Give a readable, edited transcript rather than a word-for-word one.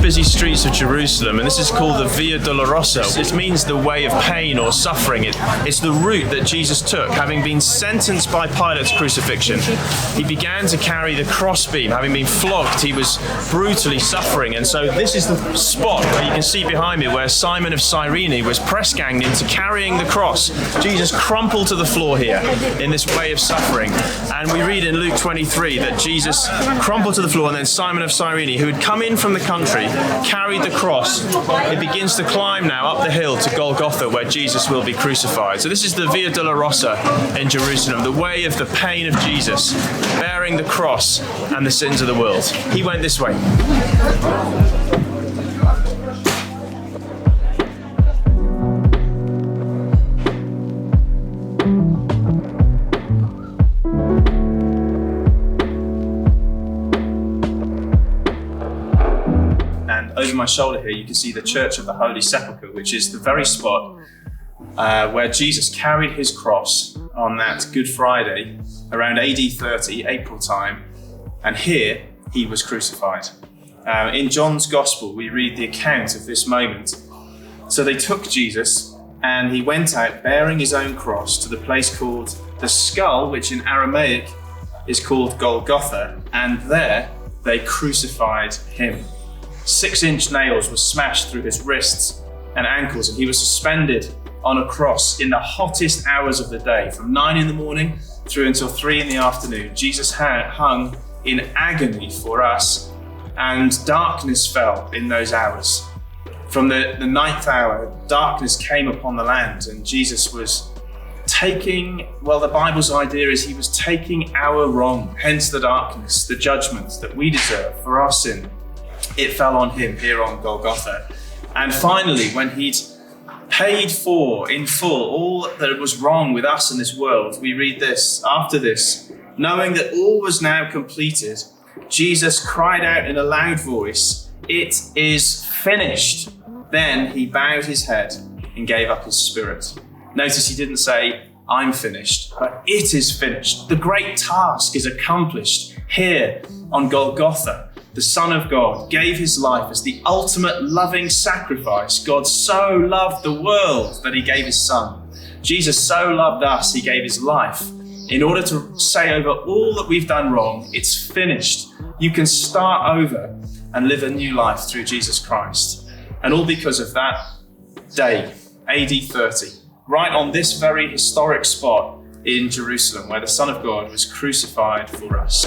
Busy streets of Jerusalem, and this is called the Via Dolorosa. It means the way of pain or suffering. It's the route that Jesus took, having been sentenced by Pilate's crucifixion. He began to carry the crossbeam. Having been flogged, he was brutally suffering, and so this is the spot where you can see behind me where Simon of Cyrene was press ganged into carrying the cross. Jesus crumpled to the floor here in this way of suffering, and we read in Luke 23 that Jesus crumpled to the floor, and then Simon of Cyrene, who had come in from the country, carried the cross. It begins to climb now up the hill to Golgotha, where Jesus will be crucified. So this is the Via Dolorosa in Jerusalem, the way of the pain of Jesus, bearing the cross and the sins of the world. He went this way. Over my shoulder here, you can see the Church of the Holy Sepulchre, which is the very spot where Jesus carried his cross on that Good Friday around AD 30, April time, and here he was crucified. In John's Gospel, we read the account of this moment. So they took Jesus, and he went out bearing his own cross to the place called the Skull, which in Aramaic is called Golgotha, and there they crucified him. 6-inch nails were smashed through his wrists and ankles, and he was suspended on a cross in the hottest hours of the day, from 9 in the morning through until 3 in the afternoon. Jesus hung in agony for us, and darkness fell in those hours. From the 9th hour, darkness came upon the land, and Jesus was taking, well, the Bible's idea is he was taking our wrong, hence the darkness, the judgment that we deserve for our sin. It fell on him here on Golgotha. And finally, when he'd paid for in full all that was wrong with us in this world, we read this: after this, knowing that all was now completed, Jesus cried out in a loud voice, "It is finished." Then he bowed his head and gave up his spirit. Notice he didn't say, "I'm finished," but "it is finished." The great task is accomplished here on Golgotha. The Son of God gave his life as the ultimate loving sacrifice. God so loved the world that he gave his Son. Jesus so loved us, he gave his life in order to say over all that we've done wrong, it's finished. You can start over and live a new life through Jesus Christ. And all because of that day, AD 30, right on this very historic spot in Jerusalem where the Son of God was crucified for us.